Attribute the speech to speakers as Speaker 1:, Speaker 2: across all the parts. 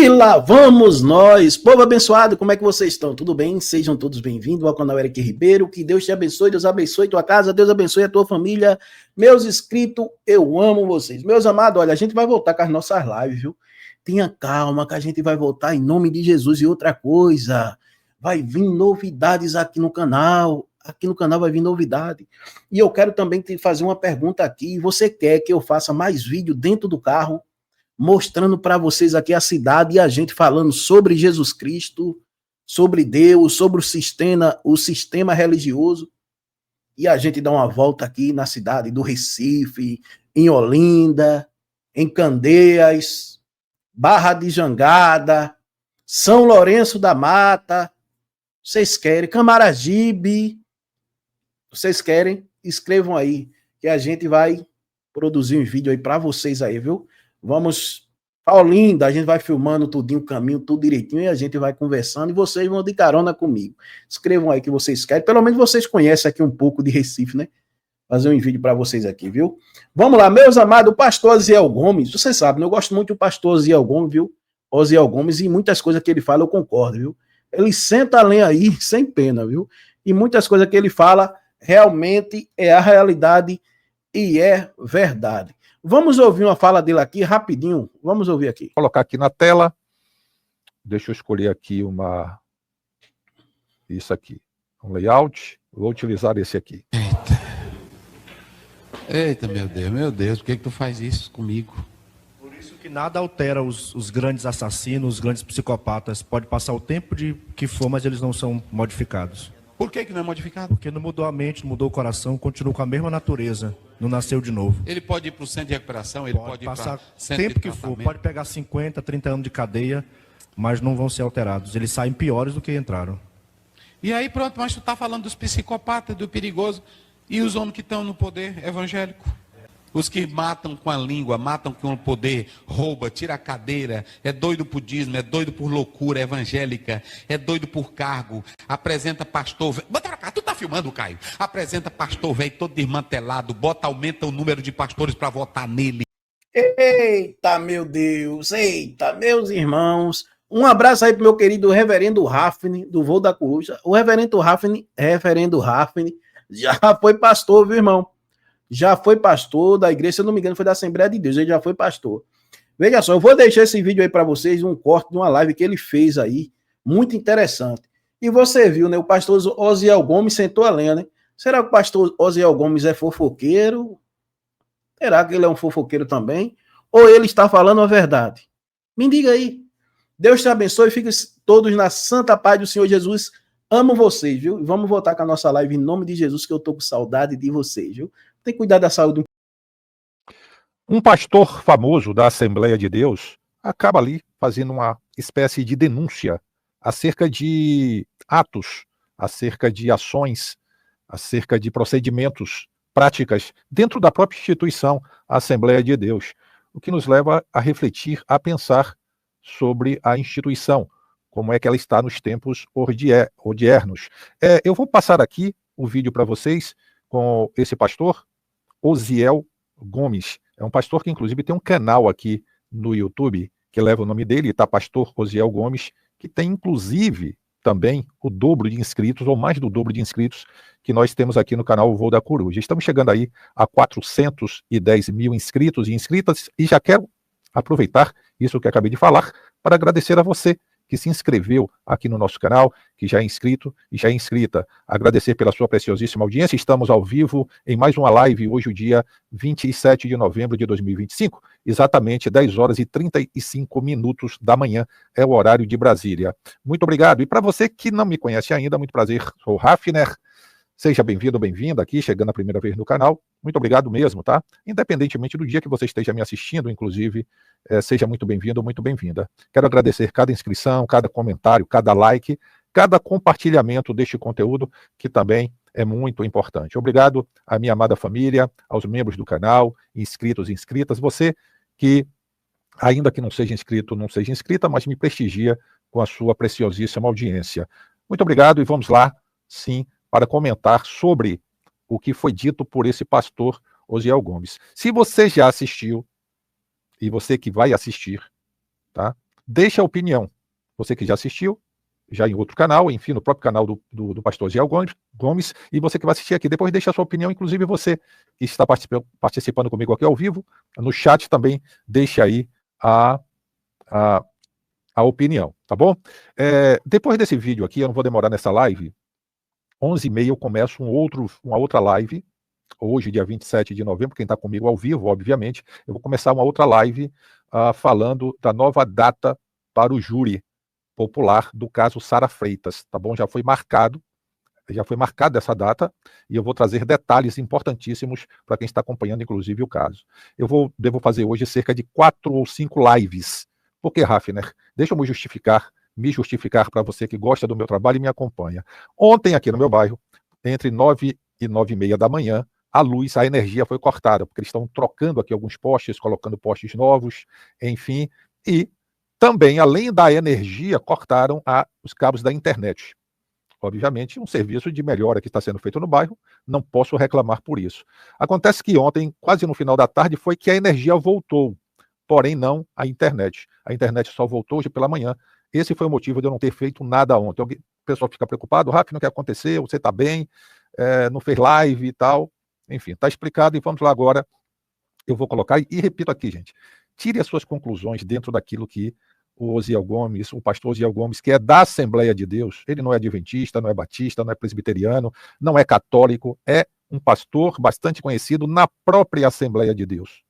Speaker 1: E lá vamos nós, povo abençoado, como é que vocês estão? Tudo bem? Sejam todos bem-vindos ao canal Eric Ribeiro, que Deus te abençoe, Deus abençoe tua casa, Deus abençoe a tua família. Meus inscritos, eu amo vocês. Meus amados, olha, a gente vai voltar com as nossas lives, viu? Tenha calma que a gente vai voltar em nome de Jesus. E outra coisa, vai vir novidades aqui no canal vai vir novidade. E eu quero também te fazer uma pergunta aqui, você quer que eu faça mais vídeo dentro do carro? Mostrando para vocês aqui a cidade e a gente falando sobre Jesus Cristo, sobre Deus, sobre o sistema religioso. E a gente dá uma volta aqui na cidade do Recife, em Olinda, em Candeias, Barra de Jangada, São Lourenço da Mata. Vocês querem? Camaragibe. Vocês querem? Escrevam aí, que a gente vai produzir um vídeo aí para vocês aí, viu? Vamos, Olinda, a gente vai filmando tudinho, o caminho, tudo direitinho, e a gente vai conversando, e vocês vão de carona comigo. Escrevam aí que vocês querem, pelo menos vocês conhecem aqui um pouco de Recife, né? Fazer um vídeo para vocês aqui, viu? Vamos lá, meus amados, o pastor Osiel Gomes, vocês sabem, eu gosto muito do pastor Osiel Gomes, viu? Osiel Gomes, e muitas coisas que ele fala eu concordo, viu? Ele senta a lenha aí, sem pena, viu? E muitas coisas que ele fala realmente é a realidade e é verdade. Vamos ouvir uma fala dele aqui, rapidinho. Vamos ouvir aqui.
Speaker 2: Vou colocar aqui na tela. Deixa eu escolher aqui isso aqui. Um layout. Vou utilizar esse aqui.
Speaker 3: Eita, meu Deus, por que tu faz isso comigo?
Speaker 4: Por isso que nada altera os grandes assassinos, os grandes psicopatas. Pode passar o tempo de que for, mas eles não são modificados.
Speaker 3: Por que não é modificado?
Speaker 4: Porque não mudou a mente, não mudou o coração, continua com a mesma natureza. Não nasceu de novo.
Speaker 3: Ele pode ir para o centro de recuperação, ele pode ir
Speaker 4: passar
Speaker 3: para centro
Speaker 4: tempo
Speaker 3: de
Speaker 4: que for,
Speaker 3: tratamento.
Speaker 4: pode pegar 50, 30 anos de cadeia, mas não vão ser alterados. Eles saem piores do que entraram.
Speaker 3: E aí pronto, mas tu está falando dos psicopatas, do perigoso, e os homens que estão no poder evangélico? Os que matam com a língua, matam com o poder, rouba, tira a cadeira, é doido por dízimo, é doido por loucura evangélica, é doido por cargo, apresenta pastor velho. Bota pra cá, tu tá filmando, Caio? Apresenta pastor velho todo desmantelado, aumenta o número de pastores para votar nele.
Speaker 1: Eita, meu Deus, eita, meus irmãos. Um abraço aí pro meu querido reverendo Rafne, do Voo da Coruja. O reverendo Rafne já foi pastor, viu, irmão? Já foi pastor da igreja, se eu não me engano, foi da Assembleia de Deus, ele já foi pastor. Veja só, eu vou deixar esse vídeo aí para vocês, um corte de uma live que ele fez aí, muito interessante. E você viu, né, o pastor Osiel Gomes sentou a lenha, né? Será que o pastor Osiel Gomes é fofoqueiro? Será que ele é um fofoqueiro também? Ou ele está falando a verdade? Me diga aí. Deus te abençoe, fiquem todos na santa paz do Senhor Jesus. Amo vocês, viu? Vamos voltar com a nossa live em nome de Jesus, que eu tô com saudade de vocês, viu? Tem que cuidar da saúde.
Speaker 2: Um pastor famoso da Assembleia de Deus acaba ali fazendo uma espécie de denúncia acerca de atos, acerca de ações, acerca de procedimentos, práticas dentro da própria instituição, a Assembleia de Deus, o que nos leva a refletir, a pensar sobre a instituição, como é que ela está nos tempos odiernos. Eu vou passar aqui o vídeo para vocês com esse pastor, Osiel Gomes. É um pastor que inclusive tem um canal aqui no YouTube que leva o nome dele, tá? Pastor Osiel Gomes, que tem inclusive também o dobro de inscritos, ou mais do dobro de inscritos, que nós temos aqui no canal Voo da Coruja. Estamos chegando aí a 410 mil inscritos e inscritas, e já quero aproveitar isso que acabei de falar para agradecer a você que se inscreveu aqui no nosso canal, que já é inscrito e já é inscrita. Agradecer pela sua preciosíssima audiência. Estamos ao vivo em mais uma live, hoje o dia 27 de novembro de 2025, exatamente 10 horas e 35 minutos da manhã, é o horário de Brasília. Muito obrigado. E para você que não me conhece ainda, muito prazer, sou Rafner. Seja bem-vindo, bem-vinda aqui, chegando a primeira vez no canal. Muito obrigado mesmo, tá? Independentemente do dia que você esteja me assistindo, inclusive, seja muito bem-vindo, muito bem-vinda. Quero agradecer cada inscrição, cada comentário, cada like, cada compartilhamento deste conteúdo, que também é muito importante. Obrigado à minha amada família, aos membros do canal, inscritos e inscritas, você que, ainda que não seja inscrito, não seja inscrita, mas me prestigia com a sua preciosíssima audiência. Muito obrigado e vamos lá, sim, para comentar sobre o que foi dito por esse pastor Osiel Gomes. Se você já assistiu, e você que vai assistir, tá? deixa a opinião. Você que já assistiu, já em outro canal, enfim, no próprio canal do pastor Ziel Gomes, e você que vai assistir aqui, depois deixa a sua opinião, inclusive você que está participando comigo aqui ao vivo, no chat também, deixa aí a opinião, tá bom? Depois desse vídeo aqui, eu não vou demorar nessa live, 11h30 eu começo uma outra live, hoje, dia 27 de novembro, quem está comigo ao vivo, obviamente, eu vou começar uma outra live falando da nova data para o júri popular do caso Sara Freitas, tá bom? Já foi marcada essa data e eu vou trazer detalhes importantíssimos para quem está acompanhando, inclusive, o caso. Devo fazer hoje cerca de 4 ou 5 lives. Por que, Hafner? Deixa eu me justificar para você que gosta do meu trabalho e me acompanha. Ontem, aqui no meu bairro, entre 9 e 9h30 da manhã, a energia foi cortada, porque eles estão trocando aqui alguns postes, colocando postes novos, enfim, e também, além da energia, cortaram os cabos da internet. Obviamente, um serviço de melhora que está sendo feito no bairro, não posso reclamar por isso. Acontece que ontem, quase no final da tarde, foi que a energia voltou, porém não a internet. A internet só voltou hoje pela manhã. Esse foi o motivo de eu não ter feito nada ontem. O pessoal fica preocupado, Rafa, não quer acontecer, você está bem, não fez live e tal. Enfim, está explicado e vamos lá agora. Eu vou colocar, e repito aqui, gente, tire as suas conclusões dentro daquilo que o pastor Ziel Gomes, que é da Assembleia de Deus, ele não é adventista, não é batista, não é presbiteriano, não é católico, é um pastor bastante conhecido na própria Assembleia de Deus.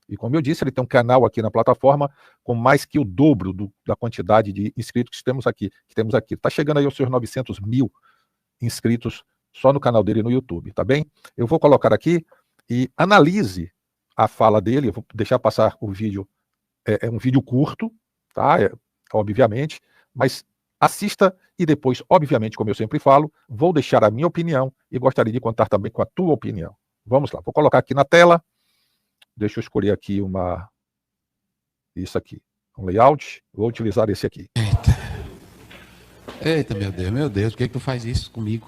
Speaker 2: E como eu disse, ele tem um canal aqui na plataforma com mais que o dobro da quantidade de inscritos que temos aqui. Está chegando aí aos seus 900 mil inscritos só no canal dele no YouTube, tá bem? Eu vou colocar aqui e analise a fala dele, eu vou deixar passar o vídeo, é um vídeo curto, tá? Obviamente, mas assista e depois, obviamente, como eu sempre falo, vou deixar a minha opinião e gostaria de contar também com a tua opinião. Vamos lá, vou colocar aqui na tela, deixa eu escolher aqui isso aqui, um layout, vou utilizar esse aqui.
Speaker 3: Eita, meu Deus, por que tu faz isso comigo?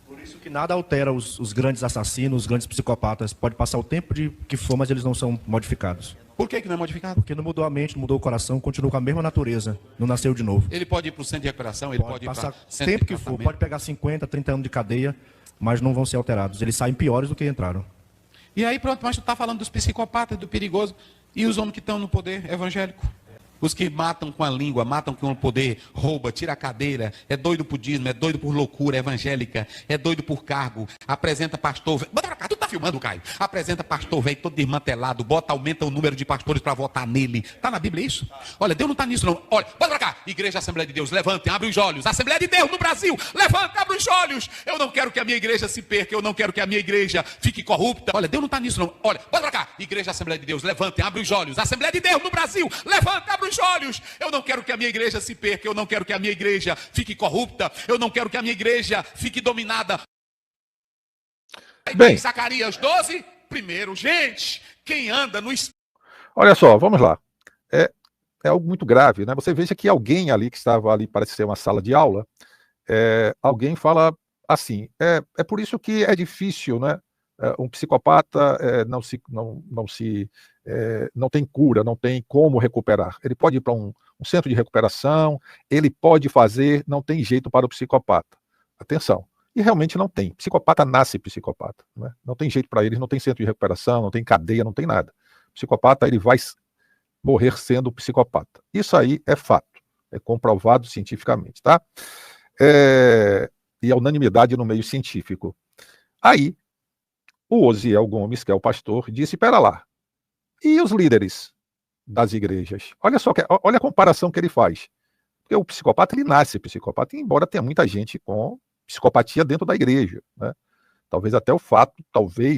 Speaker 4: Por isso que nada altera os grandes assassinos, os grandes psicopatas. Pode passar o tempo que for, mas eles não são modificados.
Speaker 3: Por que não é modificado?
Speaker 4: Porque não mudou a mente, não mudou o coração, continua com a mesma natureza, não nasceu de novo.
Speaker 3: Ele pode ir para o centro de recuperação, ele pode ir
Speaker 4: passar
Speaker 3: para centro
Speaker 4: tempo
Speaker 3: de
Speaker 4: que for,
Speaker 3: tratamento.
Speaker 4: pode pegar 50, 30 anos de cadeia, mas não vão ser alterados. Eles saem piores do que entraram.
Speaker 3: E aí pronto, mas tu está falando dos psicopatas, do perigoso, e os homens que estão no poder evangélico? Os que matam com a língua, matam com o poder, rouba, tira a cadeira, é doido por dízimo, é doido por loucura evangélica, é doido por cargo, apresenta pastor... Bota pra cá, tu tá filmando, Caio? Apresenta pastor velho todo desmantelado, aumenta o número de pastores para votar nele. Tá na Bíblia isso? Olha, Deus não tá nisso não. Olha, bota pra cá. Igreja Assembleia de Deus, levantem, abre os olhos. Assembleia de Deus no Brasil, levante, abre os olhos. Eu não quero que a minha igreja se perca, eu não quero que a minha igreja fique corrupta. Olha, Deus não tá nisso não. Olha, bota pra cá. Igreja Assembleia de Deus, levantem, abre os olhos. Assembleia de Deus no Brasil, levante, abre os olhos. Eu não quero que a minha igreja se perca, eu não quero que a minha igreja fique corrupta, eu não quero que a minha igreja fique dominada. Bem, Zacarias 12, primeiro, gente, quem anda no...
Speaker 2: Olha só, vamos lá. É algo muito grave, né? Você veja que alguém ali que estava ali, parece ser uma sala de aula, alguém fala assim, é por isso que é difícil, né? Um psicopata não tem cura, não tem como recuperar. Ele pode ir para um centro de recuperação, ele pode fazer, não tem jeito para o psicopata. Atenção. E realmente não tem. Psicopata nasce psicopata. Né? Não tem jeito para eles, não tem centro de recuperação, não tem cadeia, não tem nada. Psicopata, ele vai morrer sendo psicopata. Isso aí é fato. É comprovado cientificamente, tá? E a unanimidade no meio científico. Aí, o Osiel Gomes, que é o pastor, disse, espera lá, e os líderes das igrejas? Olha a comparação que ele faz. Porque o psicopata, ele nasce psicopata, embora tenha muita gente com psicopatia dentro da igreja. Né? Talvez até o fato,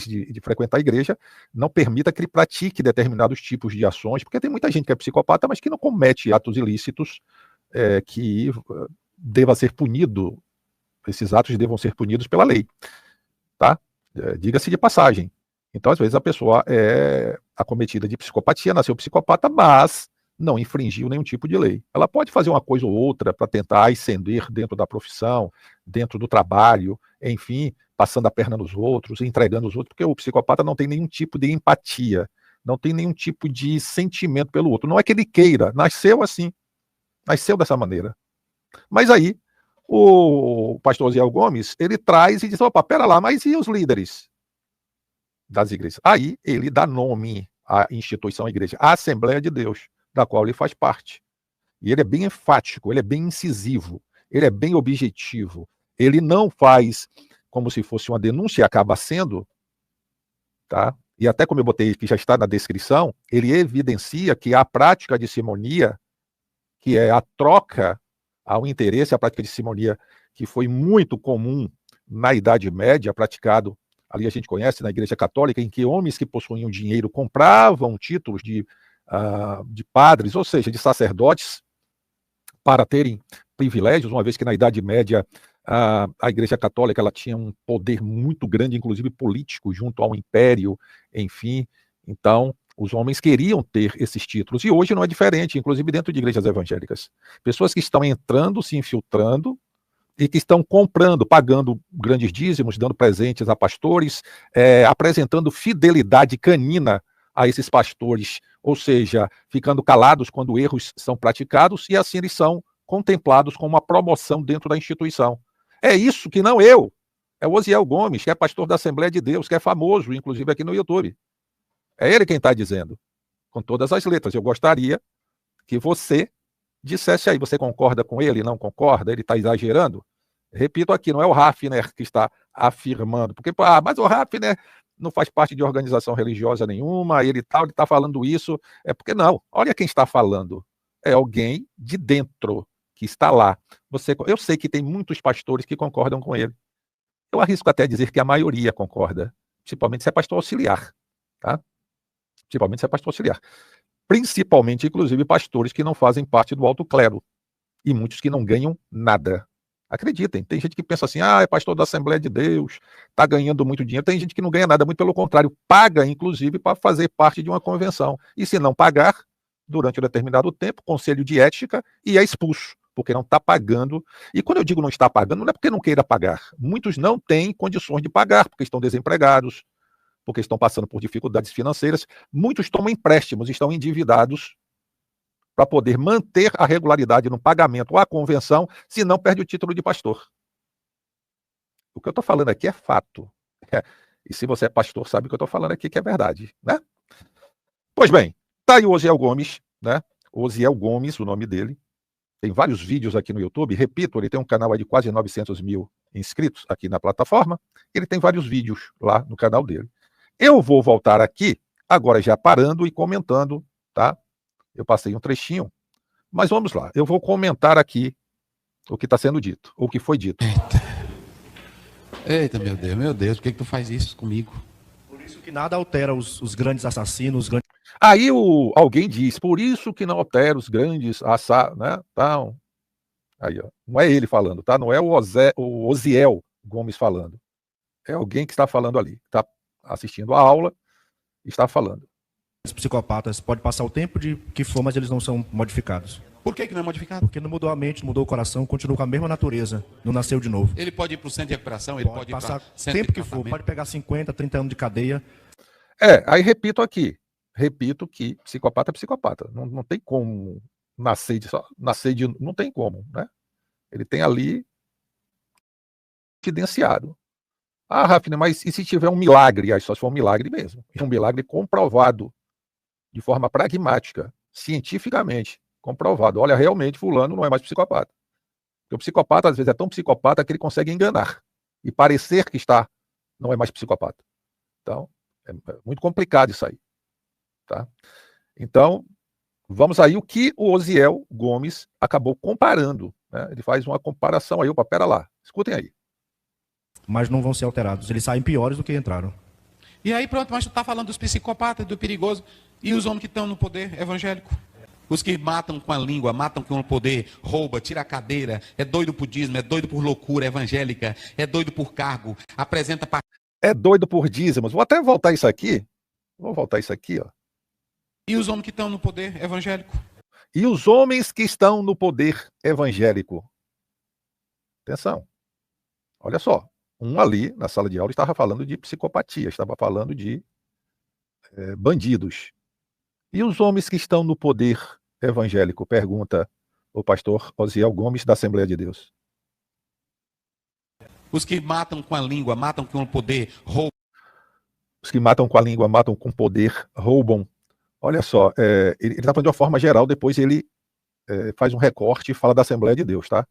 Speaker 2: de frequentar a igreja não permita que ele pratique determinados tipos de ações, porque tem muita gente que é psicopata, mas que não comete atos ilícitos que deva ser punido, esses atos devam ser punidos pela lei. Tá? Diga-se de passagem. Então, às vezes, a pessoa é acometida de psicopatia, nasceu psicopata, mas não infringiu nenhum tipo de lei. Ela pode fazer uma coisa ou outra para tentar ascender dentro da profissão, dentro do trabalho, enfim, passando a perna nos outros, entregando os outros, porque o psicopata não tem nenhum tipo de empatia, não tem nenhum tipo de sentimento pelo outro. Não é que ele queira, nasceu assim. Nasceu dessa maneira. Mas aí, o pastor Osiel Gomes, ele traz e diz, opa, pera lá, mas e os líderes das igrejas? Aí ele dá nome à instituição, à igreja, a Assembleia de Deus, da qual ele faz parte. E ele é bem enfático, ele é bem incisivo, ele é bem objetivo. Ele não faz como se fosse uma denúncia, acaba sendo, tá? E até como eu botei que já está na descrição, ele evidencia que a prática de simonia, que é a troca ao interesse, a prática de simonia, que foi muito comum na Idade Média, praticado, ali a gente conhece, na Igreja Católica, em que homens que possuíam dinheiro compravam títulos de padres, ou seja, de sacerdotes, para terem privilégios, uma vez que na Idade Média a Igreja Católica ela tinha um poder muito grande, inclusive político, junto ao Império, enfim. Então, os homens queriam ter esses títulos. E hoje não é diferente, inclusive dentro de igrejas evangélicas. Pessoas que estão entrando, se infiltrando, e que estão comprando, pagando grandes dízimos, dando presentes a pastores, apresentando fidelidade canina a esses pastores, ou seja, ficando calados quando erros são praticados, e assim eles são contemplados como uma promoção dentro da instituição. É isso que não eu, é o Osiel Gomes, que é pastor da Assembleia de Deus, que é famoso, inclusive aqui no YouTube. É ele quem está dizendo, com todas as letras. Eu gostaria que você dissesse aí, você concorda com ele, não concorda, ele está exagerando? Repito aqui, não é o Hafner que está afirmando, porque, mas o Hafner não faz parte de organização religiosa nenhuma, ele está falando isso, porque não, olha quem está falando, é alguém de dentro, que está lá. Eu sei que tem muitos pastores que concordam com ele, eu arrisco até dizer que a maioria concorda, principalmente se é pastor auxiliar, tá? Principalmente se é pastor auxiliar. Principalmente, inclusive, pastores que não fazem parte do alto clero, e muitos que não ganham nada. Acreditem, tem gente que pensa assim, é pastor da Assembleia de Deus, está ganhando muito dinheiro. Tem gente que não ganha nada, muito pelo contrário, paga, inclusive, para fazer parte de uma convenção. E se não pagar, durante um determinado tempo, conselho de ética, e é expulso, porque não está pagando. E quando eu digo não está pagando, não é porque não queira pagar. Muitos não têm condições de pagar, porque estão desempregados, porque estão passando por dificuldades financeiras. Muitos tomam empréstimos, estão endividados, para poder manter a regularidade no pagamento à convenção, se não perde o título de pastor. O que eu estou falando aqui é fato. E se você é pastor, sabe o que eu estou falando aqui, que é verdade, né? Pois bem, tá aí o Osiel Gomes, né? Osiel Gomes, o nome dele. Tem vários vídeos aqui no YouTube. Repito, ele tem um canal aí de quase 900 mil inscritos aqui na plataforma. Ele tem vários vídeos lá no canal dele. Eu vou voltar aqui, agora já parando e comentando, tá? Eu passei um trechinho, mas vamos lá. Eu vou comentar aqui o que está sendo dito, ou o que foi dito.
Speaker 3: Eita, meu Deus, por que tu faz isso comigo?
Speaker 4: Por isso que nada altera os grandes assassinos, os grandes...
Speaker 2: Aí alguém diz, por isso que não altera os grandes assassinos, né? Então, aí, ó, não é ele falando, tá? Não é o Osiel Gomes falando. É alguém que está falando ali, está assistindo a aula e está falando.
Speaker 4: Os psicopatas podem passar o tempo de que for, mas eles não são modificados.
Speaker 3: Por que não é modificado?
Speaker 4: Porque não mudou a mente, não mudou o coração, continua com a mesma natureza, não nasceu de novo.
Speaker 3: Ele pode ir para o centro de recuperação, ele pode ir
Speaker 4: passar
Speaker 3: para
Speaker 4: o
Speaker 3: centro
Speaker 4: tempo
Speaker 3: de
Speaker 4: que for,
Speaker 3: tratamento.
Speaker 4: pode pegar 50, 30 anos de cadeia.
Speaker 2: Aí repito aqui, que psicopata é psicopata, não tem como nascer de, não tem como, né? Ele tem ali evidenciado. Rafner, mas e se tiver um milagre? Aí só se for um milagre mesmo. Um milagre comprovado, de forma pragmática, cientificamente comprovado. Olha, realmente fulano não é mais psicopata. Porque o psicopata, às vezes, é tão psicopata que ele consegue enganar e parecer que não é mais psicopata. Então, é muito complicado isso aí. Tá? Então, vamos aí o que o Osiel Gomes acabou comparando. Né? Ele faz uma comparação aí, pera lá, escutem aí.
Speaker 4: Mas não vão ser alterados, eles saem piores do que entraram.
Speaker 3: E aí pronto, mas tu tá falando dos psicopatas, do perigoso, e os homens que estão no poder evangélico? Os que matam com a língua, matam com o poder, rouba, tira a cadeira, é doido por dízimo, é doido por loucura evangélica, é doido por cargo, apresenta...
Speaker 2: É doido por dízimos. Vou até voltar isso aqui. Vou voltar isso aqui, ó.
Speaker 3: E os homens que estão no poder evangélico?
Speaker 2: E os homens que estão no poder evangélico. Atenção. Olha só. Um ali, na sala de aula, estava falando de psicopatia, estava falando de bandidos. E os homens que estão no poder evangélico? Pergunta o pastor Osiel Gomes, da Assembleia de Deus.
Speaker 3: Os que matam com a língua, matam com o poder, roubam.
Speaker 2: Os que matam com a língua, matam com poder, roubam. Olha só, ele está falando de uma forma geral, depois ele faz um recorte e fala da Assembleia de Deus, tá?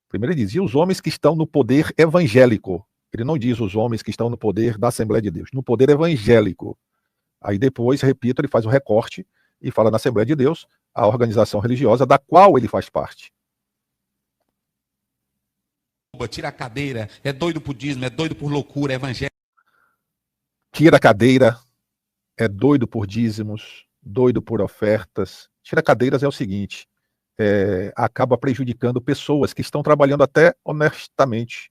Speaker 2: Primeiro ele diz, e os homens que estão no poder evangélico. Ele não diz os homens que estão no poder da Assembleia de Deus, no poder evangélico. Aí depois, repito, ele faz um recorte e fala na Assembleia de Deus, a organização religiosa da qual ele faz parte.
Speaker 3: Tira a cadeira, é doido por dízimo, é doido por loucura, é evangélico.
Speaker 2: Tira a cadeira, é doido por dízimos, doido por ofertas. Tira cadeiras é o seguinte, acaba prejudicando pessoas que estão trabalhando até honestamente,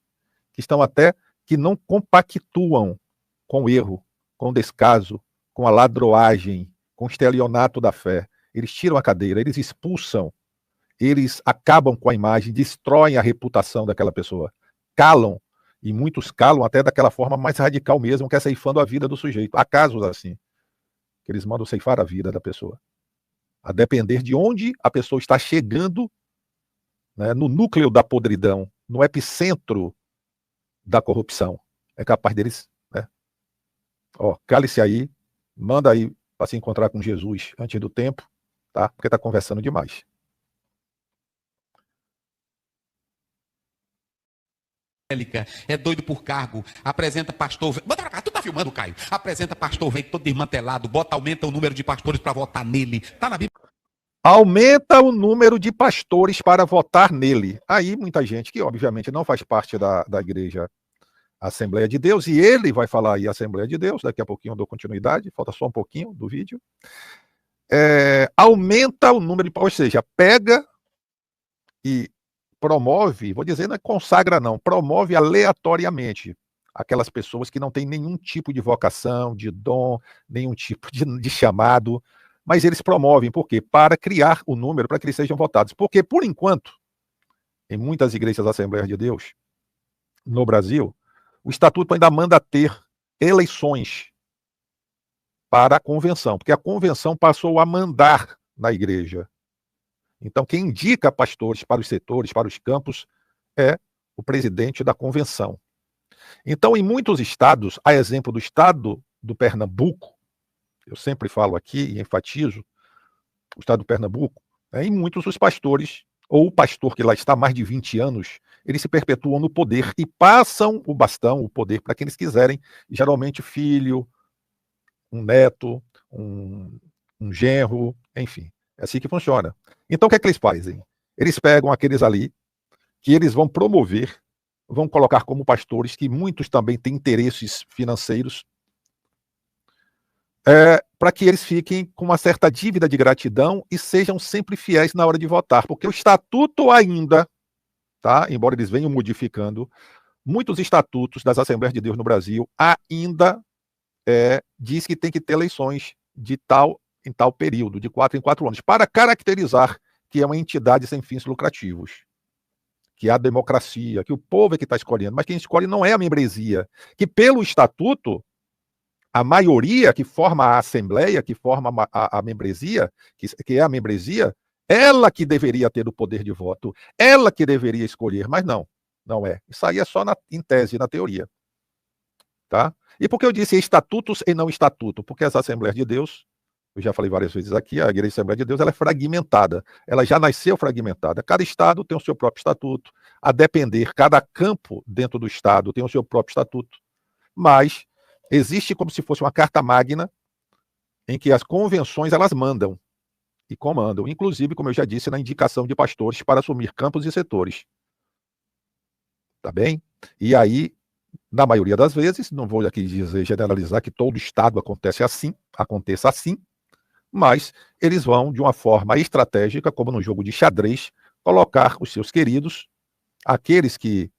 Speaker 2: que não compactuam com o erro, com o descaso, com a ladroagem, com o estelionato da fé. Eles tiram a cadeira, eles expulsam, eles acabam com a imagem, destroem a reputação daquela pessoa, calam, e muitos calam até daquela forma mais radical mesmo, que é ceifando a vida do sujeito. Há casos assim, que eles mandam ceifar a vida da pessoa, a depender de onde a pessoa está chegando, né, no núcleo da podridão, no epicentro da corrupção. É capaz deles, né? Cale-se aí, manda aí para se encontrar com Jesus antes do tempo, tá? Porque está conversando demais.
Speaker 3: É doido por cargo, apresenta pastor. Bota pra cá, tu tá filmando, Caio? Apresenta pastor, vem todo desmantelado, aumenta o número de pastores para votar nele. Tá na Bíblia.
Speaker 2: Aumenta o número de pastores para votar nele. Aí muita gente que obviamente não faz parte da igreja Assembleia de Deus, e ele vai falar aí Assembleia de Deus, daqui a pouquinho eu dou continuidade, falta só um pouquinho do vídeo. Aumenta o número de, ou seja, pega e promove, vou dizer, não é consagra não, promove aleatoriamente aquelas pessoas que não têm nenhum tipo de vocação, de dom, nenhum tipo de chamado, mas eles promovem, por quê? Para criar o número, para que eles sejam votados. Porque, por enquanto, em muitas igrejas da Assembleia de Deus, no Brasil, o estatuto ainda manda ter eleições para a convenção, porque a convenção passou a mandar na igreja. Então, quem indica pastores para os setores, para os campos, é o presidente da convenção. Então, em muitos estados, a exemplo do estado do Pernambuco, eu sempre falo aqui e enfatizo, o estado do Pernambuco, em muitos os pastores, ou o pastor que lá está há mais de 20 anos, eles se perpetuam no poder e passam o bastão, o poder, para quem eles quiserem, geralmente filho, um neto, um genro, enfim. É assim que funciona. Então, o que é que eles fazem? Eles pegam aqueles ali, que eles vão promover, vão colocar como pastores, que muitos também têm interesses financeiros, para que eles fiquem com uma certa dívida de gratidão e sejam sempre fiéis na hora de votar. Porque o estatuto ainda, tá? Embora eles venham modificando, muitos estatutos das Assembleias de Deus no Brasil ainda diz que tem que ter eleições de tal em tal período, de 4 em 4 anos, para caracterizar que é uma entidade sem fins lucrativos, que há democracia, que o povo é que está escolhendo, mas quem escolhe não é a membresia, que pelo estatuto, a maioria que forma a Assembleia, que forma a membresia, que é a membresia, ela que deveria ter o poder de voto, ela que deveria escolher, mas não é. Isso aí é só em tese, na teoria. Tá? E por que eu disse estatutos e não estatuto? Porque as Assembleias de Deus, eu já falei várias vezes aqui, a Igreja Assembleia de Deus ela é fragmentada, ela já nasceu fragmentada. Cada estado tem o seu próprio estatuto, a depender, cada campo dentro do estado tem o seu próprio estatuto, mas existe como se fosse uma carta magna em que as convenções elas mandam e comandam, inclusive, como eu já disse, na indicação de pastores para assumir campos e setores. Tá bem? E aí, na maioria das vezes, não vou aqui dizer, generalizar que todo estado aconteça assim, mas eles vão, de uma forma estratégica, como no jogo de xadrez, colocar os seus queridos, aqueles que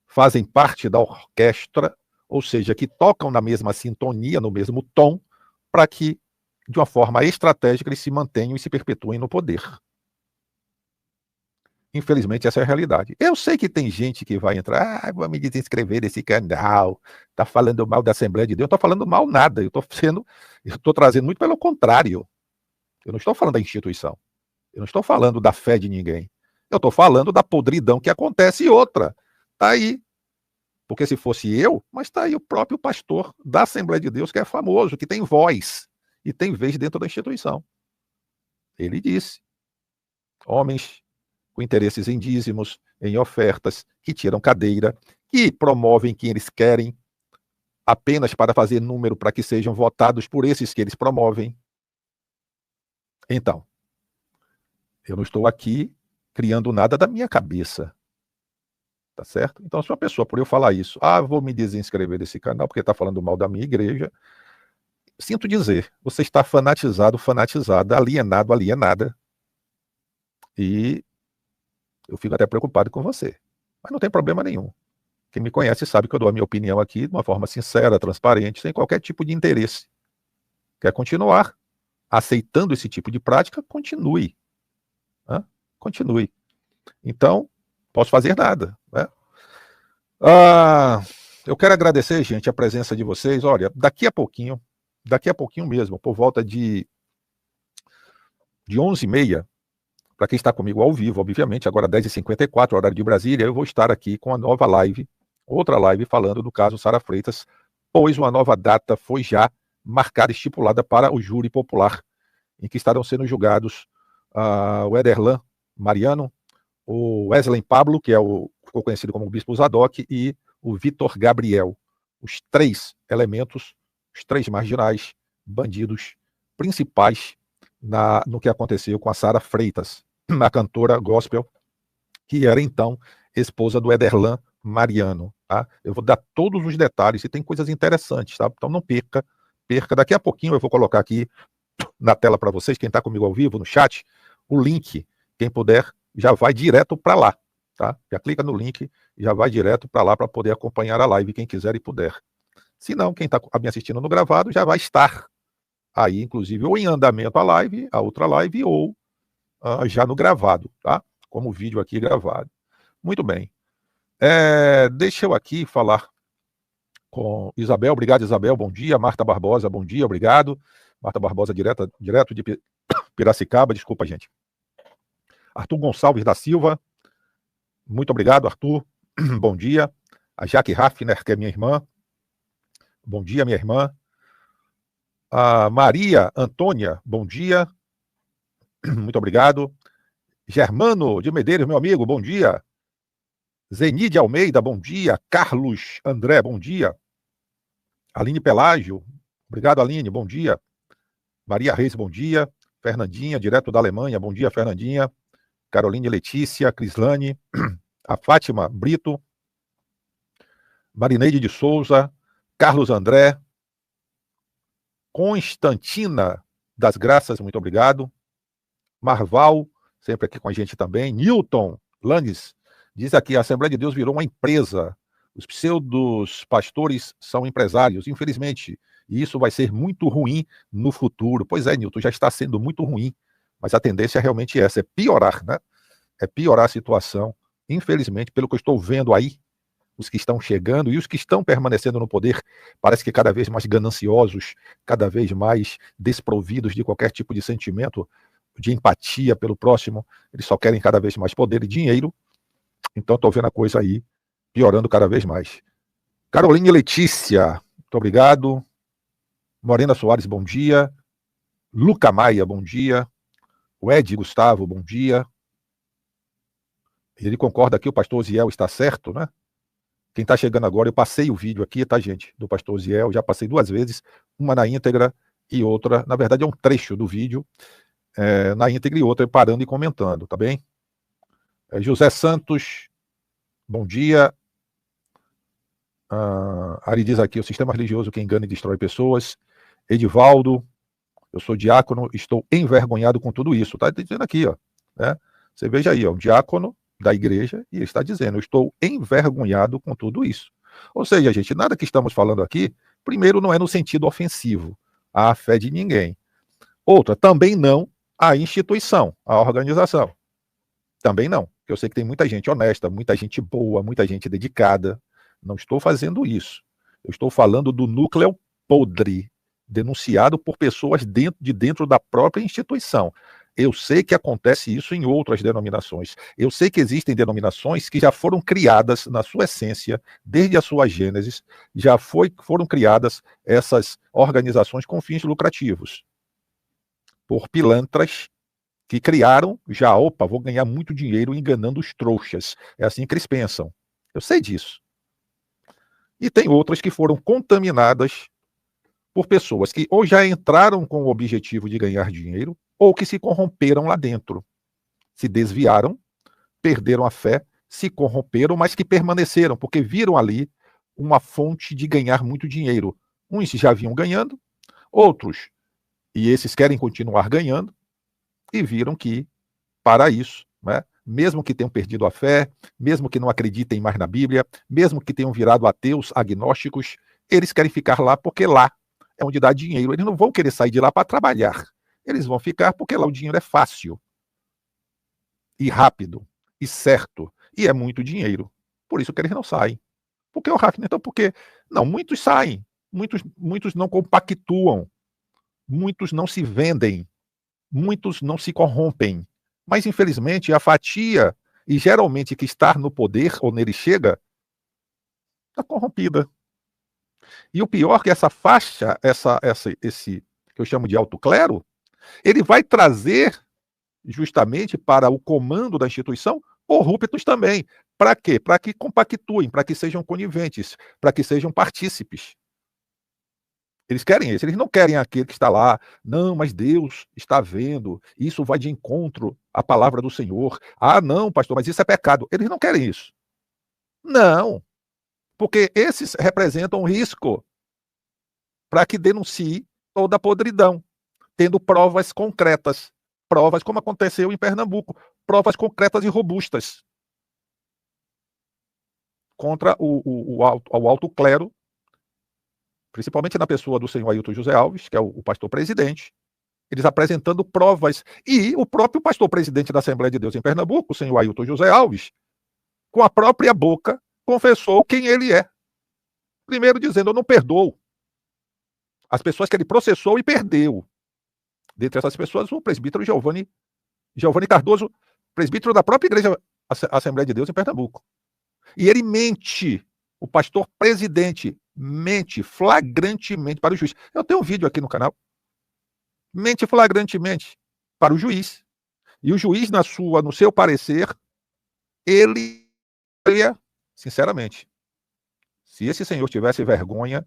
Speaker 2: fazem parte da orquestra, ou seja, que tocam na mesma sintonia, no mesmo tom, para que, de uma forma estratégica, eles se mantenham e se perpetuem no poder. Infelizmente, essa é a realidade. Eu sei que tem gente que vai entrar, vou me desinscrever desse canal, está falando mal da Assembleia de Deus. Eu não estou falando mal nada, eu estou trazendo muito pelo contrário. Eu não estou falando da instituição, eu não estou falando da fé de ninguém. Eu estou falando da podridão que acontece. E outra, está aí. Porque se fosse eu, mas está aí o próprio pastor da Assembleia de Deus, que é famoso, que tem voz e tem vez dentro da instituição. Ele disse: homens com interesses em dízimos, em ofertas, que tiram cadeira, que promovem quem eles querem, apenas para fazer número para que sejam votados por esses que eles promovem. Então, eu não estou aqui criando nada da minha cabeça. Tá certo? Então, se uma pessoa, por eu falar isso, vou me desinscrever desse canal porque está falando mal da minha igreja, sinto dizer, você está fanatizado, fanatizada, alienado, alienada. E eu fico até preocupado com você. Mas não tem problema nenhum. Quem me conhece sabe que eu dou a minha opinião aqui de uma forma sincera, transparente, sem qualquer tipo de interesse. Quer continuar aceitando esse tipo de prática? Continue. Continue. Então, posso fazer nada, né? Eu quero agradecer, gente, a presença de vocês. Olha, daqui a pouquinho mesmo, por volta de 11h30, para quem está comigo ao vivo, obviamente, agora 10h54, horário de Brasília, eu vou estar aqui com a nova live, outra live falando do caso Sara Freitas, pois uma nova data foi já marcada, estipulada para o júri popular, em que estarão sendo julgados o Ederlan Mariano, o Wesley Pablo, que ficou conhecido como o Bispo Zadok, e o Vitor Gabriel. Os três elementos, os três marginais, bandidos principais no que aconteceu com a Sara Freitas, a cantora gospel, que era então esposa do Ederlan Mariano. Tá? Eu vou dar todos os detalhes e tem coisas interessantes, tá? Então não perca. Daqui a pouquinho eu vou colocar aqui na tela para vocês, quem está comigo ao vivo, no chat, o link. Quem puder, já vai direto para lá. Tá? Já clica no link e já vai direto para lá para poder acompanhar a live, quem quiser e puder. Se não, quem está me assistindo no gravado já vai estar aí, inclusive, ou em andamento a outra live, ou já no gravado, tá? Como vídeo aqui gravado. Muito bem. Deixa eu aqui falar com Isabel. Obrigado, Isabel. Bom dia. Marta Barbosa, bom dia. Obrigado. Marta Barbosa, direto de Piracicaba. Desculpa, gente. Arthur Gonçalves da Silva. Muito obrigado, Arthur. Bom dia. A Jaque Raffner, que é minha irmã. Bom dia, minha irmã. A Maria Antônia, bom dia. Muito obrigado. Germano de Medeiros, meu amigo, bom dia. Zenide Almeida, bom dia. Carlos André, bom dia. Aline Pelágio, obrigado, Aline, bom dia. Maria Reis, bom dia. Fernandinha, direto da Alemanha, bom dia, Fernandinha. Caroline Letícia, Crislane, a Fátima Brito, Marineide de Souza, Carlos André, Constantina das Graças, muito obrigado. Marval, sempre aqui com a gente também. Newton Landes, diz aqui, a Assembleia de Deus virou uma empresa. Os pseudos pastores são empresários, infelizmente. E isso vai ser muito ruim no futuro. Pois é, Newton, já está sendo muito ruim. Mas a tendência é realmente essa, é piorar, né? É piorar a situação. Infelizmente, pelo que eu estou vendo aí, os que estão chegando e os que estão permanecendo no poder, parece que cada vez mais gananciosos, cada vez mais desprovidos de qualquer tipo de sentimento de empatia pelo próximo, eles só querem cada vez mais poder e dinheiro. Então estou vendo a coisa aí piorando cada vez mais. Caroline Letícia, muito obrigado. Morena Soares, bom dia. Luca Maia, bom dia. O Ed Gustavo, bom dia. Ele concorda que o pastor Osiel está certo, né? Quem está chegando agora, eu passei o vídeo aqui, tá, gente? Do pastor Osiel, já passei 2 vezes, uma na íntegra e outra, na verdade é um trecho do vídeo, na íntegra e outra parando e comentando, tá bem? José Santos, bom dia. Ari diz aqui, o sistema religioso que engana e destrói pessoas. Edivaldo, eu sou diácono, estou envergonhado com tudo isso. Tá dizendo aqui, ó, né? Você veja aí, ó, um diácono da igreja, e ele está dizendo, eu estou envergonhado com tudo isso. Ou seja, gente, nada que estamos falando aqui, primeiro, não é no sentido ofensivo à fé de ninguém. Outra, também não à instituição, à organização. Também não. Eu sei que tem muita gente honesta, muita gente boa, muita gente dedicada. Não estou fazendo isso. Eu estou falando do núcleo podre, denunciado por pessoas de dentro da própria instituição. Eu sei que acontece isso em outras denominações. Eu sei que existem denominações que já foram criadas na sua essência, desde a sua gênese, foram criadas essas organizações com fins lucrativos, por pilantras que criaram já, opa, vou ganhar muito dinheiro enganando os trouxas. É assim que eles pensam. Eu sei disso. E tem outras que foram contaminadas por pessoas que ou já entraram com o objetivo de ganhar dinheiro, ou que se corromperam lá dentro. Se desviaram, perderam a fé, se corromperam, mas que permaneceram, porque viram ali uma fonte de ganhar muito dinheiro. Uns já vinham ganhando, outros, e esses querem continuar ganhando, e viram que, para isso, né, mesmo que tenham perdido a fé, mesmo que não acreditem mais na Bíblia, mesmo que tenham virado ateus, agnósticos, eles querem ficar lá porque lá é onde dá dinheiro. Eles não vão querer sair de lá para trabalhar. Eles vão ficar porque lá o dinheiro é fácil, e rápido, e certo, e é muito dinheiro. Por isso que eles não saem. Por que o Hafner? Então, porque não, muitos saem, muitos não compactuam, muitos não se vendem, muitos não se corrompem. Mas, infelizmente, a fatia, e geralmente que está no poder, ou nele chega, está corrompida. E o pior é que essa faixa, esse que eu chamo de alto clero, ele vai trazer justamente para o comando da instituição corruptos também. Para quê? Para que compactuem, para que sejam coniventes, para que sejam partícipes. Eles querem isso, eles não querem aquele que está lá. Não, mas Deus está vendo, isso vai de encontro à palavra do Senhor. Ah, não, pastor, mas isso é pecado. Eles não querem isso. Não, porque esses representam um risco para que denuncie toda a podridão, tendo provas concretas, provas como aconteceu em Pernambuco, provas concretas e robustas contra o alto clero, principalmente na pessoa do senhor Ailton José Alves, que é o pastor presidente, eles apresentando provas, e o próprio pastor presidente da Assembleia de Deus em Pernambuco, o senhor Ailton José Alves, com a própria boca, confessou quem ele é. Primeiro dizendo, eu não perdoo as pessoas que ele processou e perdeu. Dentre essas pessoas, o presbítero Giovanni Cardoso, presbítero da própria Igreja Assembleia de Deus em Pernambuco. E ele mente, o pastor presidente mente flagrantemente para o juiz. Eu tenho um vídeo aqui no canal. Mente flagrantemente para o juiz. E o juiz, no seu parecer, ele, sinceramente, se esse senhor tivesse vergonha,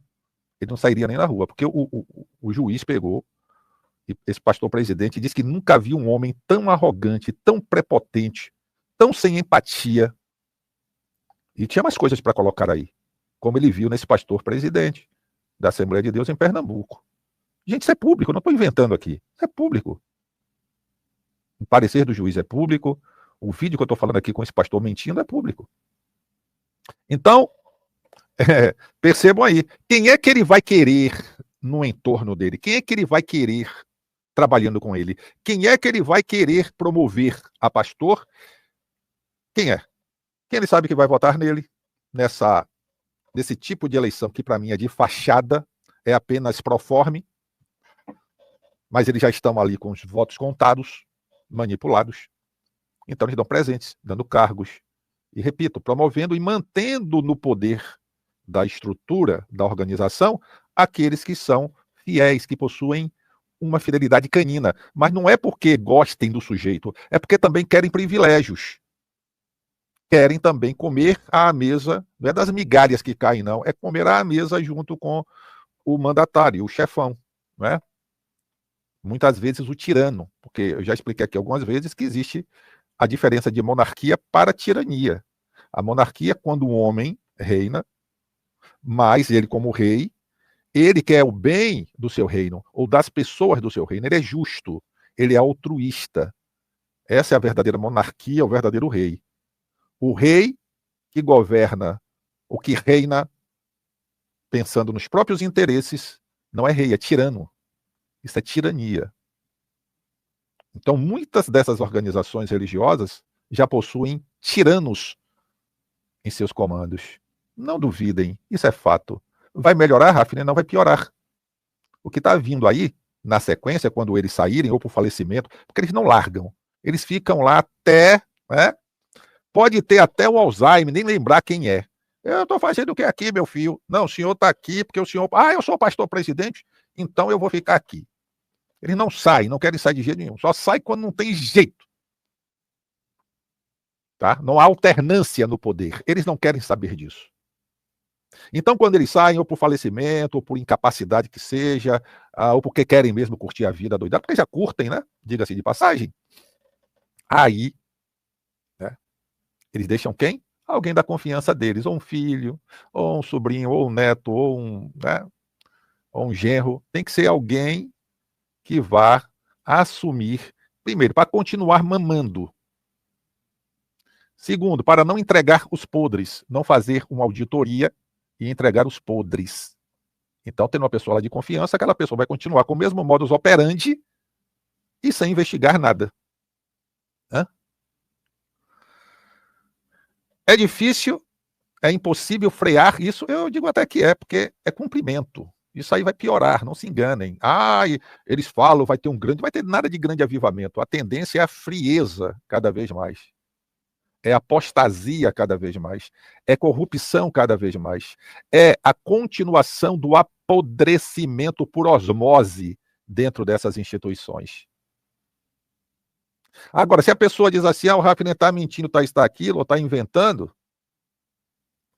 Speaker 2: ele não sairia nem na rua, porque o juiz pegou, esse pastor presidente, disse que nunca viu um homem tão arrogante, tão prepotente, tão sem empatia. E tinha mais coisas para colocar aí, como ele viu nesse pastor presidente da Assembleia de Deus em Pernambuco. Gente, isso é público, não estou inventando aqui. Isso é público. O parecer do juiz é público, o vídeo que eu estou falando aqui com esse pastor mentindo é público. Então, percebam aí, quem é que ele vai querer no entorno dele? Quem é que ele vai querer trabalhando com ele? Quem é que ele vai querer promover a pastor? Quem é? Quem ele sabe que vai votar nele nesse tipo de eleição que para mim é de fachada, é apenas proforme, mas eles já estão ali com os votos contados, manipulados. Então eles dão presentes, dando cargos, e repito, promovendo e mantendo no poder da estrutura da organização aqueles que são fiéis, que possuem uma fidelidade canina. Mas não é porque gostem do sujeito, é porque também querem privilégios. Querem também comer à mesa, não é das migalhas que caem, não, é comer à mesa junto com o mandatário, o chefão, né? Muitas vezes o tirano, porque eu já expliquei aqui algumas vezes que existe a diferença de monarquia para tirania. A monarquia é quando o homem reina, mas ele como rei, ele quer o bem do seu reino, ou das pessoas do seu reino, ele é justo, ele é altruísta. Essa é a verdadeira monarquia, o verdadeiro rei. O rei que governa, ou que reina pensando nos próprios interesses, não é rei, é tirano. Isso é tirania. Então, muitas dessas organizações religiosas já possuem tiranos em seus comandos. Não duvidem, isso é fato. Vai melhorar, Hafner? Não vai piorar. O que está vindo aí na sequência, quando eles saírem, ou por falecimento, porque eles não largam. Eles ficam lá até, né? Pode ter até o Alzheimer, nem lembrar quem é. Eu estou fazendo o que aqui, meu filho? Não, o senhor está aqui porque o senhor... Ah, eu sou o pastor presidente, então eu vou ficar aqui. Eles não saem, não querem sair de jeito nenhum. Só sai quando não tem jeito. Tá? Não há alternância no poder. Eles não querem saber disso. Então, quando eles saem, ou por falecimento, ou por incapacidade que seja, ou porque querem mesmo curtir a vida doidada, porque já curtem, né? Diga-se de passagem. Aí, né? Eles deixam quem? Alguém da confiança deles, ou um filho, ou um sobrinho, ou um neto, ou né? Ou um genro. Tem que ser alguém que vá assumir, primeiro, para continuar mamando. Segundo, para não entregar os podres, não fazer uma auditoria e entregar os podres. Então, tendo uma pessoa lá de confiança, aquela pessoa vai continuar com o mesmo modus operandi e sem investigar nada. Hã? É difícil, é impossível frear isso, eu digo até que é, porque é cumprimento. Isso aí vai piorar, não se enganem. Eles falam, vai ter vai ter nada de grande avivamento. A tendência é a frieza cada vez mais. É apostasia cada vez mais, é corrupção cada vez mais, é a continuação do apodrecimento por osmose dentro dessas instituições. Agora, se a pessoa diz assim, o Rafner está mentindo, está aquilo, ou está inventando,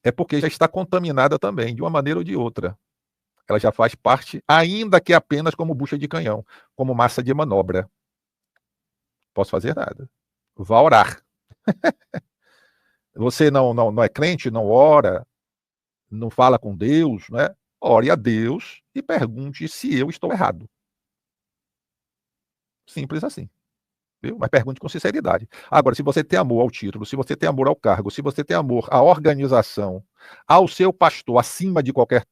Speaker 2: é porque já está contaminada também, de uma maneira ou de outra. Ela já faz parte, ainda que apenas como bucha de canhão, como massa de manobra. Não posso fazer nada. Vá orar. Você não é crente, não ora, não fala com Deus, né? Ore a Deus e pergunte se eu estou errado. Simples assim. Viu? Mas pergunte com sinceridade. Agora, se você tem amor ao título, se você tem amor ao cargo, se você tem amor à organização, ao seu pastor, acima de qualquer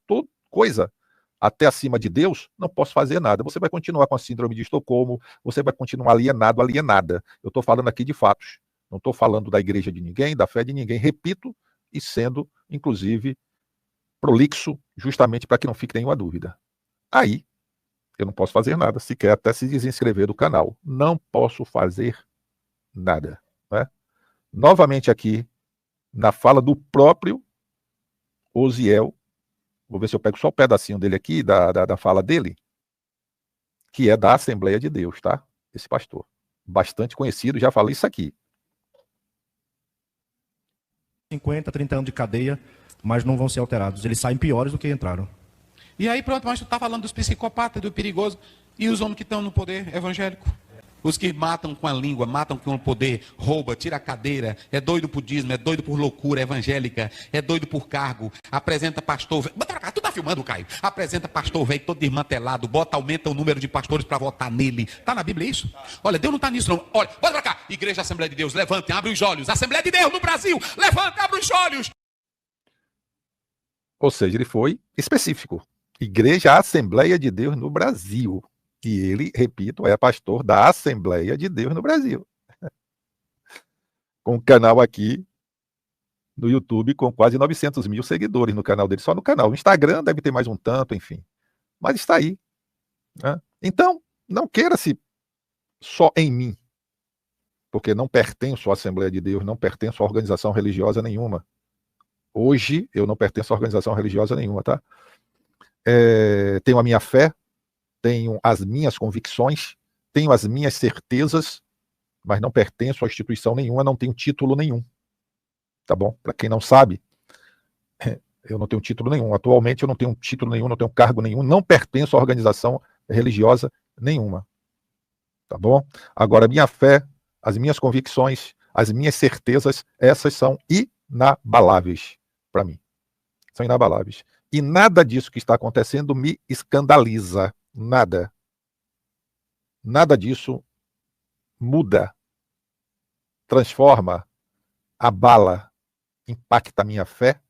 Speaker 2: coisa, até acima de Deus, não posso fazer nada. Você vai continuar com a síndrome de Estocolmo, você vai continuar alienado, alienada. Eu estou falando aqui de fatos. Não estou falando da igreja de ninguém, da fé de ninguém. Repito, e sendo, inclusive, prolixo, justamente para que não fique nenhuma dúvida. Aí, eu não posso fazer nada, sequer até se desinscrever do canal. Não posso fazer nada. Né? Novamente aqui, na fala do próprio Osiel, vou ver se eu pego só um pedacinho dele aqui, da fala dele, que é da Assembleia de Deus, tá? Esse pastor. Bastante conhecido, já falei isso aqui.
Speaker 4: 50, 30 anos de cadeia, mas não vão ser alterados. Eles saem piores do que entraram.
Speaker 3: E aí pronto, mas tu tá falando dos psicopatas, do perigoso, e os homens que estão no poder evangélico? Os que matam com a língua, matam com o poder, rouba, tira a cadeira, é doido por dízimo, é doido por loucura evangélica, é doido por cargo, apresenta pastor velho. Tu tá filmando, Caio? Apresenta pastor velho todo desmantelado, aumenta o número de pastores para votar nele. Tá na Bíblia isso? Olha, Deus não tá nisso não. Olha, bota pra cá. Igreja Assembleia de Deus, levantem, abre os olhos. Assembleia de Deus no Brasil, levanta, abre os olhos.
Speaker 2: Ou seja, ele foi específico. Igreja Assembleia de Deus no Brasil. E ele, repito, é pastor da Assembleia de Deus no Brasil. Com um canal aqui no YouTube com quase 900 mil seguidores no canal dele, só no canal. No Instagram deve ter mais um tanto, enfim. Mas está aí. Né? Então, não queira-se só em mim, porque não pertenço à Assembleia de Deus, não pertenço a organização religiosa nenhuma. Hoje, eu não pertenço a organização religiosa nenhuma, tá? Tenho a minha fé, tenho as minhas convicções, tenho as minhas certezas, mas não pertenço a instituição nenhuma, não tenho título nenhum. Tá bom? Para quem não sabe, eu não tenho título nenhum. Atualmente eu não tenho título nenhum, não tenho cargo nenhum, não pertenço a organização religiosa nenhuma. Tá bom? Agora, a minha fé, as minhas convicções, as minhas certezas, essas são inabaláveis para mim. São inabaláveis. E nada disso que está acontecendo me escandaliza. Nada. Nada disso muda, transforma, abala, impacta a minha fé,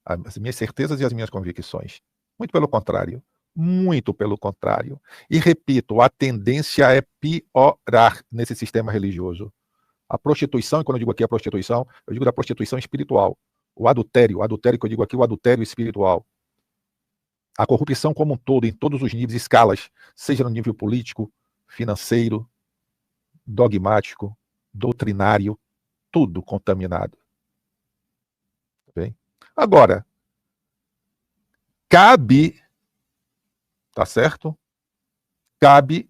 Speaker 2: as minhas certezas e as minhas convicções. Muito pelo contrário. Muito pelo contrário. E repito, a tendência é piorar nesse sistema religioso. A prostituição, e quando eu digo aqui a prostituição, eu digo da prostituição espiritual. O adultério que eu digo aqui, o adultério espiritual. a corrupção como um todo, em todos os níveis e escalas, seja no nível político, financeiro, dogmático, doutrinário, tudo contaminado. Bem? Agora, cabe, tá certo? Cabe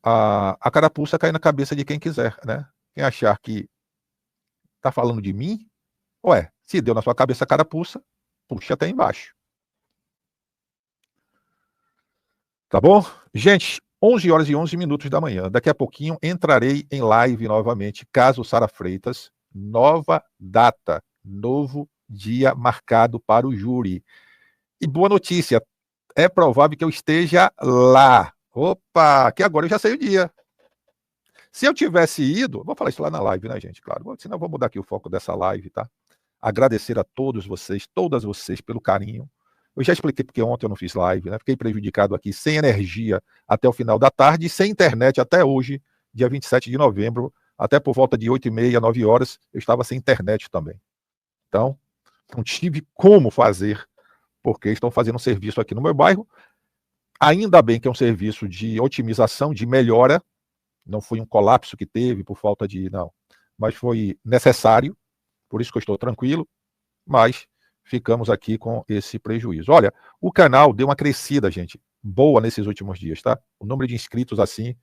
Speaker 2: a carapuça cair na cabeça de quem quiser, né? Quem achar que tá falando de mim, ué, se deu na sua cabeça a carapuça, puxa até embaixo. Tá bom? Gente, 11 horas e 11 minutos da manhã. Daqui a pouquinho entrarei em live novamente, caso Sara Freitas, nova data, novo dia marcado para o júri. E boa notícia, é provável que eu esteja lá. Opa, que agora eu já sei o dia. Se eu tivesse ido, vou falar isso lá na live, né, gente? Claro, senão eu vou mudar aqui o foco dessa live, tá? Agradecer a todos vocês, todas vocês, pelo carinho. Eu já expliquei porque ontem eu não fiz live, né? Fiquei prejudicado aqui, sem energia até o final da tarde e sem internet até hoje, dia 27 de novembro, até por volta de 8h30, 9 horas, eu estava sem internet também. Então, não tive como fazer, porque estão fazendo um serviço aqui no meu bairro. Ainda bem que é um serviço de otimização, de melhora, não foi um colapso que teve por falta de... não, mas foi necessário, por isso que eu estou tranquilo, mas ficamos aqui com esse prejuízo. Olha, o canal deu uma crescida, gente, boa nesses últimos dias, tá? O número de inscritos, assim,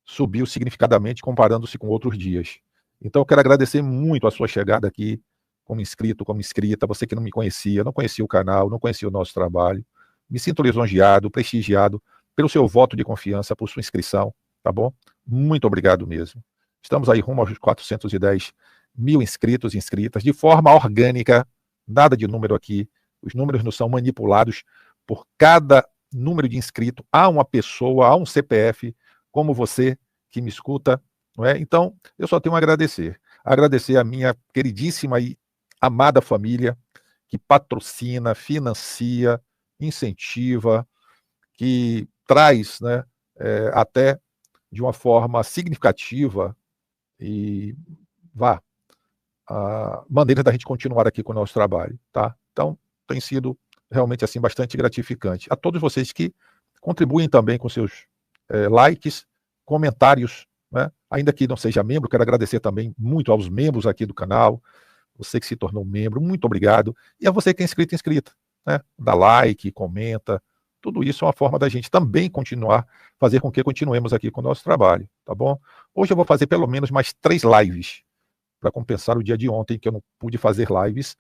Speaker 2: subiu significativamente comparando-se com outros dias. Então, eu quero agradecer muito a sua chegada aqui, como inscrito, como inscrita, você que não me conhecia, não conhecia o canal, não conhecia o nosso trabalho. Me sinto lisonjeado, prestigiado pelo seu voto de confiança, por sua inscrição, tá bom? Muito obrigado mesmo. Estamos aí rumo aos 410 mil inscritos e inscritas, de forma orgânica, nada de número aqui, os números não são manipulados. Por cada número de inscrito, há uma pessoa, há um CPF, como você que me escuta, não é? Então, eu só tenho a agradecer. Agradecer a minha queridíssima e amada família, que patrocina, financia, incentiva, que traz, né, até de uma forma significativa e maneira da gente continuar aqui com o nosso trabalho, tá? Então, tem sido realmente assim bastante gratificante. A todos vocês que contribuem também com seus likes, comentários, né? Ainda que não seja membro, quero agradecer também muito aos membros aqui do canal, você que se tornou membro, muito obrigado. E a você que é inscrito e inscrita, né? Dá like, comenta, tudo isso é uma forma da gente também continuar, fazer com que continuemos aqui com o nosso trabalho, tá bom? Hoje eu vou fazer pelo menos mais 3 lives, para compensar o dia de ontem que eu não pude fazer lives.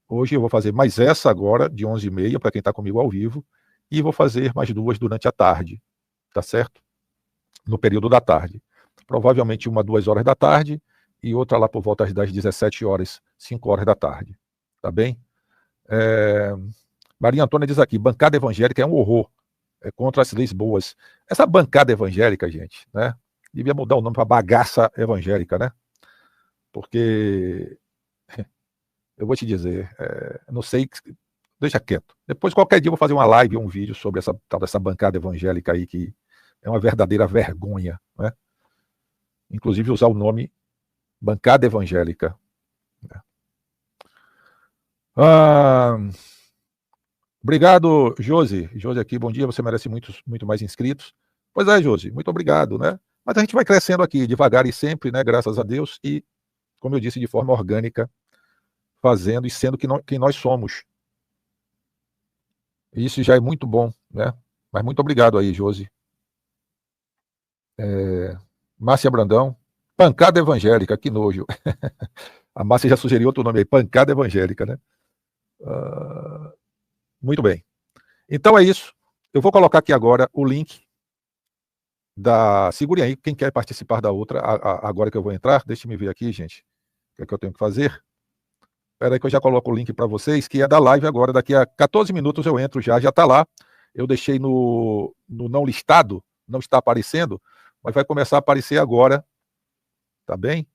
Speaker 2: Hoje eu vou fazer mais essa agora, de 11h30, para quem está comigo ao vivo, e vou fazer mais 2 durante a tarde, tá certo? No período da tarde. Provavelmente uma 2 horas da tarde, e outra lá por volta das 17 horas, 5 horas da tarde, tá bem? Maria Antônia diz aqui, bancada evangélica é um horror, é contra as leis boas. Essa bancada evangélica, gente, né? Devia mudar o nome para bagaça evangélica, né? Porque, eu vou te dizer, não sei, deixa quieto. Depois, qualquer dia, eu vou fazer uma live ou um vídeo sobre essa tal dessa bancada evangélica aí, que é uma verdadeira vergonha, né? Inclusive, usar o nome bancada evangélica. Obrigado, Josi. Josi aqui, bom dia, você merece muito mais inscritos. Pois é, Josi, muito obrigado, né? Mas a gente vai crescendo aqui, devagar e sempre, né? Graças a Deus, e, como eu disse, de forma orgânica, fazendo e sendo quem nós somos. Isso já é muito bom, né? Mas muito obrigado aí, Josi. Márcia Brandão, pancada evangélica, que nojo. A Márcia já sugeriu outro nome aí, pancada evangélica, né? Muito bem. Então é isso. Eu vou colocar aqui agora o link da... Segurem aí, quem quer participar da outra, agora que eu vou entrar, deixa eu ver aqui, gente, o que é que eu tenho que fazer. Espera aí que eu já coloco o link para vocês, que é da live agora, daqui a 14 minutos eu entro já está lá. Eu deixei no não listado, não está aparecendo, mas vai começar a aparecer agora, tá bem?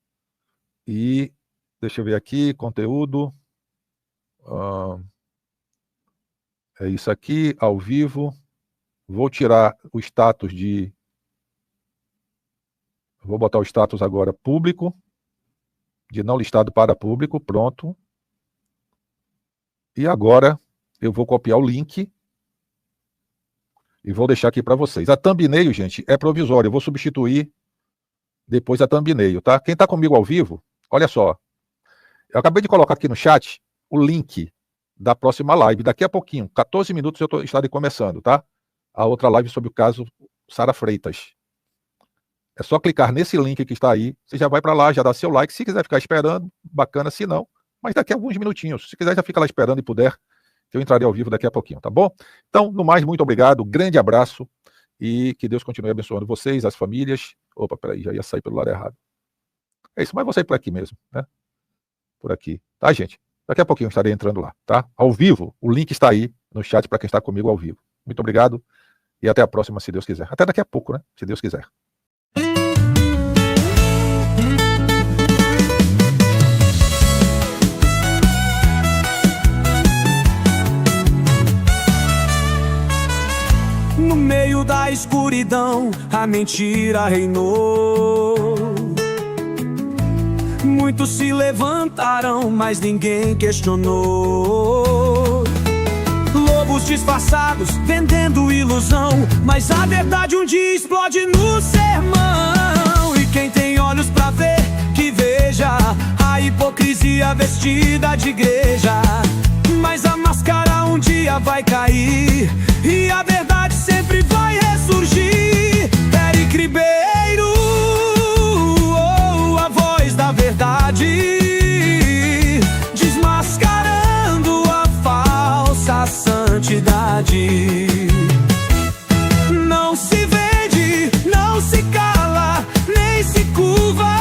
Speaker 2: E deixa eu ver aqui, conteúdo. É isso aqui, ao vivo. Vou tirar o status de... Vou botar o status agora público, de não listado para público, pronto. E agora eu vou copiar o link E vou deixar aqui para vocês. A thumbnail, gente, é provisória. Eu vou substituir depois a thumbnail, tá? Quem está comigo ao vivo, olha só. Eu acabei de colocar aqui no chat o link da próxima live. Daqui a pouquinho, 14 minutos, eu estarei começando, tá? A outra live sobre o caso Sara Freitas. É só clicar nesse link que está aí. Você já vai para lá, já dá seu like. Se quiser ficar esperando, bacana. Se não, mas daqui a alguns minutinhos. Se quiser, já fica lá esperando e puder, que eu entrarei ao vivo daqui a pouquinho, tá bom? Então, no mais, muito obrigado. Grande abraço. E que Deus continue abençoando vocês, as famílias. Opa, peraí, já ia sair pelo lado errado. É isso, mas vou sair por aqui mesmo, né? Por aqui, tá, gente? Daqui a pouquinho eu estarei entrando lá, tá? Ao vivo, o link está aí no chat para quem está comigo ao vivo. Muito obrigado e até a próxima, se Deus quiser. Até daqui a pouco, né? Se Deus quiser.
Speaker 5: No meio da escuridão, a mentira reinou. Muitos se levantaram, mas ninguém questionou. Lobos disfarçados, vendendo ilusão, mas a verdade um dia explode no sermão. E quem tem olhos pra ver, que veja a hipocrisia vestida de igreja. Mas a máscara um dia vai cair e a verdade sempre vai ressurgir. Eric Ribeiro, a voz da verdade, desmascarando a falsa santidade. Não se vende, não se cala, nem se curva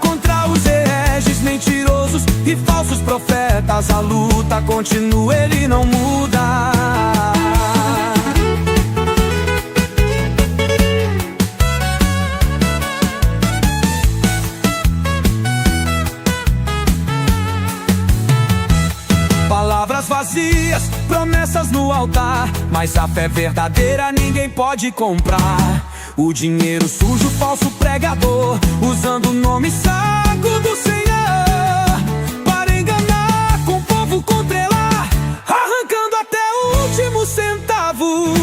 Speaker 5: contra os hereges mentirosos e falsos profetas. A luta continua, ele não muda. Palavras vazias, promessas no altar, mas a fé verdadeira ninguém pode comprar. O dinheiro sujo, falso pregador, usando o nome sagrado do Senhor para enganar com o povo, contrelar, arrancando até o último centavo.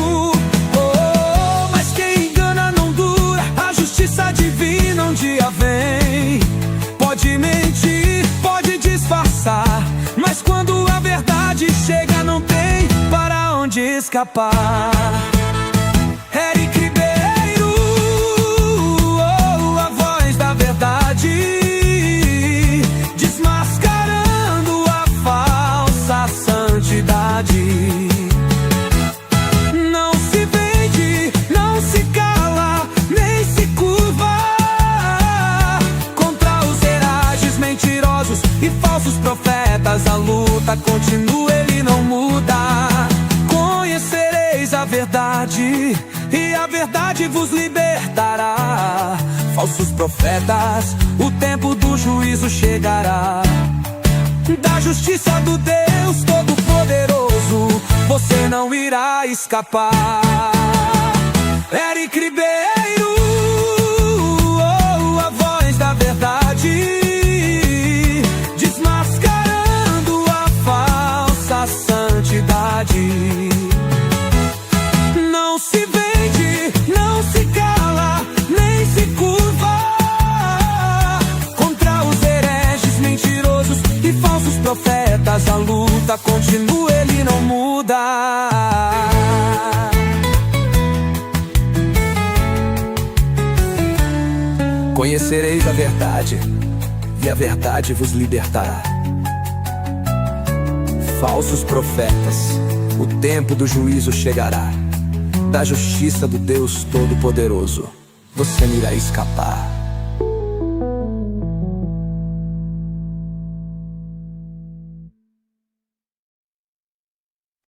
Speaker 5: Oh, mas quem engana não dura, a justiça divina um dia vem. Pode mentir, pode disfarçar, mas quando a verdade chega não tem para onde escapar. Eric Ribeiro, a voz da verdade, desmascarando a falsa santidade. Não se vende, não se cala, nem se curva contra os hereges mentirosos e falsos profetas. A luta continua, ele não muda. Conhecereis a verdade e a verdade vos libertará. Falsos profetas, o tempo do juízo chegará. Da justiça do Deus Todo-Poderoso, você não irá escapar. Eric Ribeiro, a voz da verdade, desmascarando a falsa santidade. Não se vende, não se cala, nem se curva contra os hereges mentirosos e falsos profetas. A luta continua, ele não muda. Conhecereis a verdade e a verdade vos libertará. Falsos profetas, o tempo do juízo chegará. Da justiça do Deus Todo-Poderoso, você não irá escapar.